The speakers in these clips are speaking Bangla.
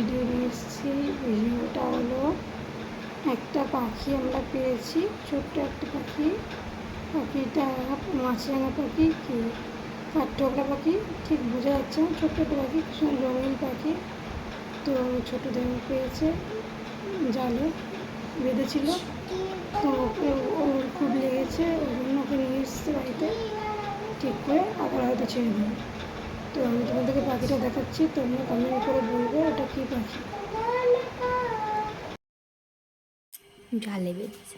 ভিডিও নিয়ে এসেছি। ভিডিওটা হলো একটা পাখি আমরা পেয়েছি, ছোট্ট একটা পাখি। পাখিটা মাছরাঙা পাখি কি কাঠঠোকরা পাখি ঠিক বোঝা যাচ্ছে না, ছোট্ট একটা পাখি, ভীষণ রঙিন পাখি। তো ছোটো দেহ পেয়েছে, জালে বেঁধেছিল, তো ওর খুব লেগেছে, ওই জন্য ওকে নিয়ে এসছে বাড়িতে ঠিক করে, আবার হয়তো ছেড়ে দেবে। তো আমি তোমাদেরকে পাখিটা দেখাচ্ছি, তোমরা কমেন্ট করে বলবে ওটা কী পাখি। জালে বেঁধেছে।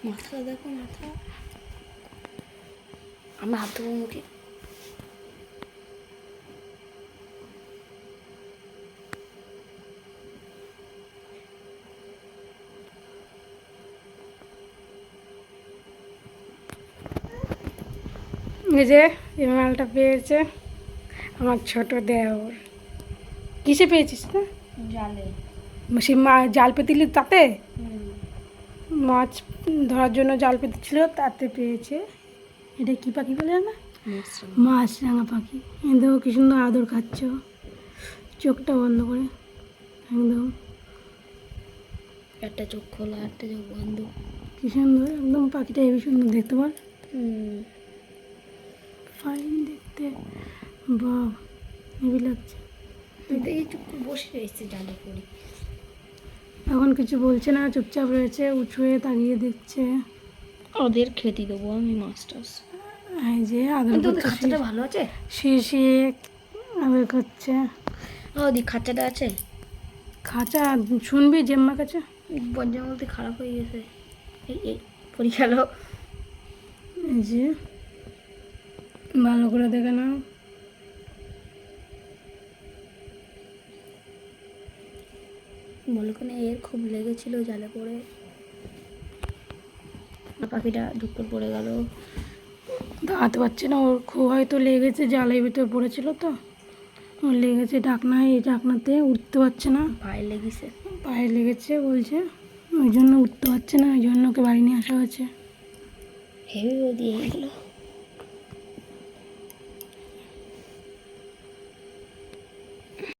মাথা দেখো, মাথা আমরা হাত দেবো মুখে। এই যে এই মালটা পেয়েছে আমার ছোট দেওর। কিসে পেয়েছিস না? জালে। সে জাল পেতিলি তাতে মাছ ধরার জন্য জাল পেতেছিল, তাতে পেয়েছে। এটা কি পাখি বলে না? মাছরাঙা পাখি। দেখো কি সুন্দর আদর খাচ্ছ, চোখটা বন্ধ করে একদম। একটা চোখ খোলা, একটা চোখ বন্ধ। কি সুন্দর একদম, পাখিটা হেবি সুন্দর দেখতে পার, ফাইন দেখতে, বাহ হেবি লাগছে। দেখি চুপ করে বসে রয়েছে জালে করে। এখন কিছু বলছে না, চুপচাপ রয়েছে, উঁচু হয়ে তাকিয়ে দেখছে। ওদের খেতে দেবো আমি মাছটা। এই যে আদর করছে, খাঁচাটা ভালো আছে, শীষে আদর করছে। ওদি খাঁচাটা আছে। খাঁচা শুনবি জেম্মার কাছে, বজ্জার মধ্যে খারাপ হয়ে গেছে, এই পরি গেল। এই যে ভালো করে দেখে নাও। বলো কেন, এর খুব লেগেছিল জালে পড়ে, পাখিটা ধুপ করে পড়ে গেল। দাঁড়াতে পারছে না, ওর খুব হয়তো লেগেছে, জালের ভিতরে পড়েছিল তো ওর লেগেছে ডাকনায়, এই ডাকনাতে উঠতে পারছে না, পায়ে লেগেছে, পায়ে লেগেছে বলছে, ওই জন্য উঠতে পারছে না, ওই জন্য ওকে বাড়ি নিয়ে আসা হয়েছে। হেভি দিয়ে গেলো।